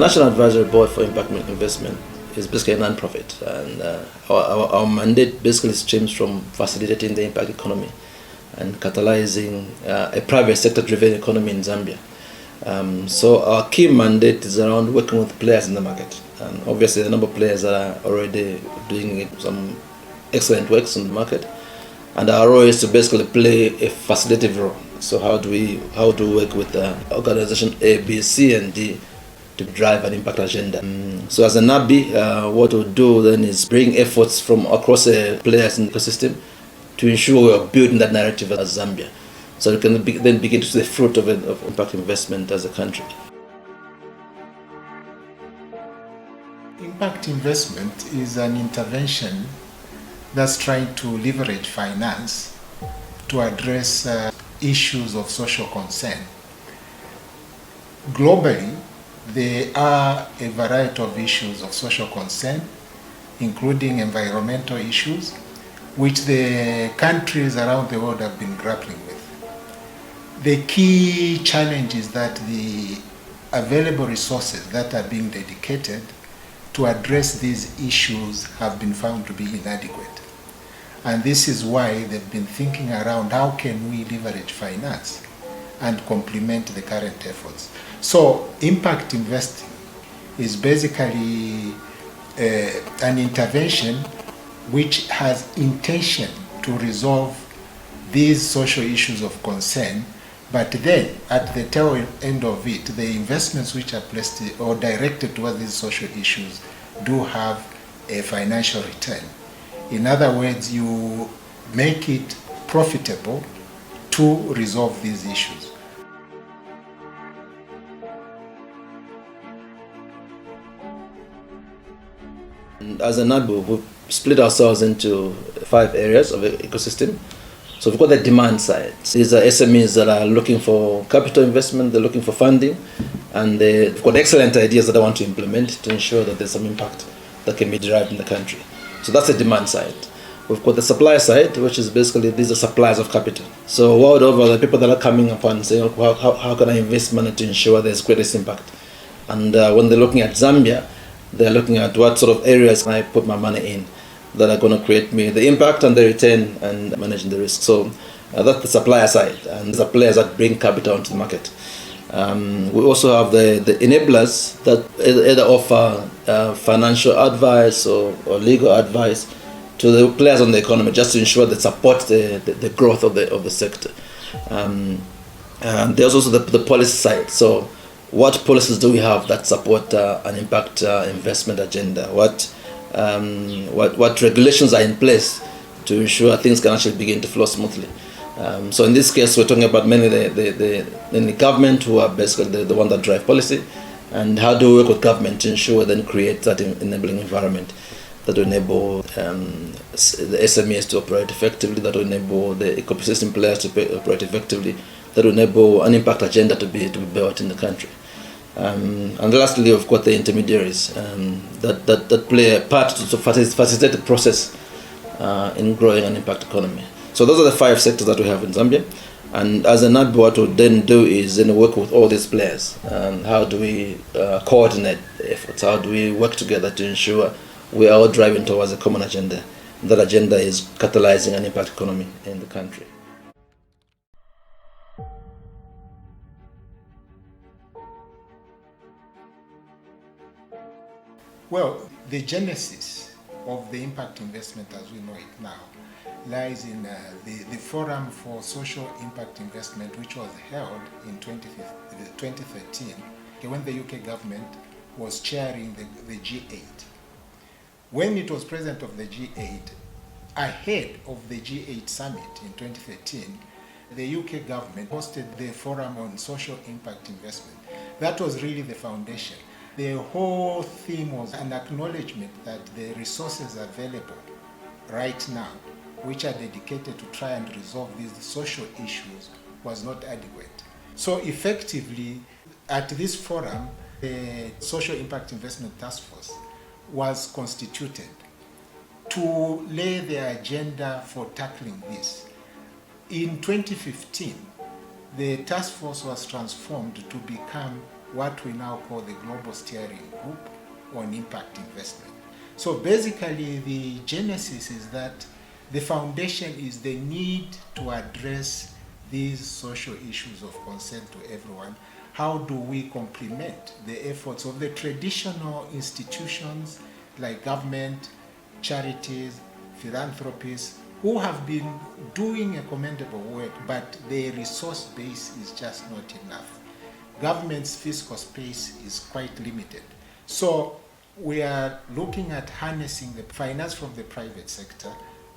National Advisory Board for Impact Investment is basically a non-profit, and our mandate basically stems from facilitating the impact economy and catalyzing a private sector-driven economy in Zambia. So our key mandate is around working with players in the market, and obviously the number of players that are already doing some excellent works in the market, and our role is to basically play a facilitative role. So how do we work with organization A, B, C, and D to drive an impact agenda? So as a NABII, what we'll do then is bring efforts from across the players in the ecosystem to ensure we are building that narrative as Zambia, so we can then begin to see the fruit of impact investment as a country. Impact investment is an intervention that's trying to leverage finance to address issues of social concern. Globally, there are a variety of issues of social concern, including environmental issues, which the countries around the world have been grappling with. The key challenge is that the available resources that are being dedicated to address these issues have been found to be inadequate. And this is why they've been thinking around how can we leverage finance and complement the current efforts. So impact investing is basically an intervention which has intention to resolve these social issues of concern, but then at the tail end of it, the investments which are placed or directed towards these social issues do have a financial return. In other words, you make it profitable to resolve these issues. And as a NABII, we've split ourselves into 5 areas of the ecosystem. So we've got the demand side. These are SMEs that are looking for capital investment, they're looking for funding, and they've got excellent ideas that they want to implement to ensure that there's some impact that can be derived in the country. So that's the demand side. We've got the supply side, which is basically these are suppliers of capital. So world over, the people that are coming up and saying, how can I invest money to ensure there's greatest impact? And when they're looking at Zambia, they're looking at what sort of areas can I put my money in that are going to create me the impact and the return and managing the risk. So that's the supplier side, and the players that bring capital into the market. We also have the enablers that either offer financial advice or legal advice to the players on the economy, just to ensure they support the growth of the sector. And there's also the policy side. So what policies do we have that support an impact investment agenda? What regulations are in place to ensure things can actually begin to flow smoothly? So in this case, we're talking about mainly the government, who are basically the one that drive policy, and how do we work with government to ensure then create that enabling environment that will enable the SMEs to operate effectively, that will enable the ecosystem players to operate effectively, that will enable an impact agenda to be built in the country. And lastly, we've got the intermediaries that play a part to facilitate the process in growing an impact economy. So those are the 5 sectors that we have in Zambia. And as a NABII, what we'll then do is then work with all these players. How do we coordinate the efforts? How do we work together to ensure we are all driving towards a common agenda? That agenda is catalyzing an impact economy in the country. Well, the genesis of the impact investment as we know it now lies in the Forum for Social Impact Investment, which was held in 2013 when the UK government was chairing the G8. When it was president of the G8, ahead of the G8 summit in 2013, the UK government hosted the Forum on Social Impact Investment. That was really the foundation. The whole theme was an acknowledgement that the resources available right now, which are dedicated to try and resolve these social issues, was not adequate. So effectively, at this forum, the Social Impact Investment Task Force was constituted to lay the agenda for tackling this. In 2015, the task force was transformed to become what we now call the Global Steering Group on Impact Investment. So basically the genesis is that the foundation is the need to address these social issues of concern to everyone. How do we complement the efforts of the traditional institutions like government, charities, philanthropists, who have been doing a commendable work, but their resource base is just not enough. Government's fiscal space is quite limited. So we are looking at harnessing the finance from the private sector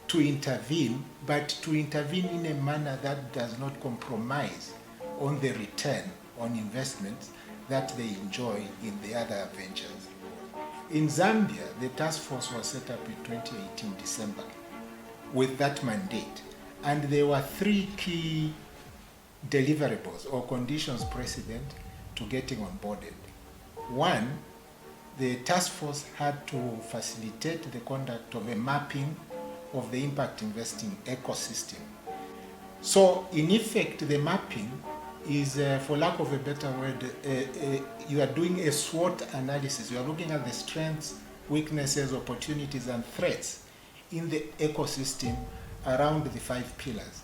to intervene, but to intervene in a manner that does not compromise on the return on investments that they enjoy in the other ventures. In Zambia, the task force was set up in 2018 December with that mandate, and there were 3 key deliverables or conditions precedent to getting onboarded. One, the task force had to facilitate the conduct of a mapping of the impact investing ecosystem. So in effect, the mapping is, for lack of a better word, you are doing a SWOT analysis. You are looking at the strengths, weaknesses, opportunities, and threats in the ecosystem around the 5 pillars.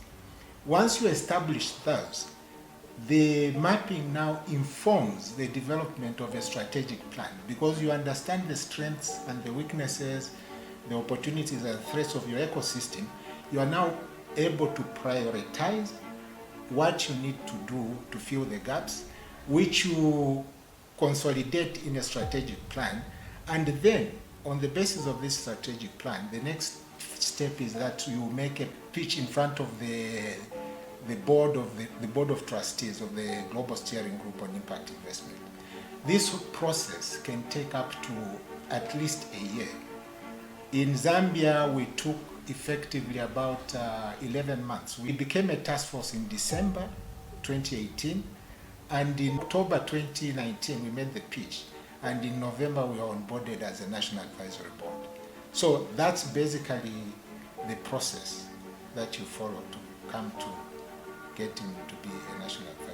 Once you establish those, the mapping now informs the development of a strategic plan, because you understand the strengths and the weaknesses, the opportunities and threats of your ecosystem. You are now able to prioritize what you need to do to fill the gaps, which you consolidate in a strategic plan. And then, on the basis of this strategic plan, the next step is that you make a pitch in front of the board of trustees of the Global Steering Group on Impact Investment. This process can take up to at least a year. In Zambia, we took effectively about 11 months. We became a task force in December 2018, and in October 2019 we made the pitch, and in November we were onboarded as a National Advisory Board. So that's basically the process that you follow to come to getting to be a National Advisory Board.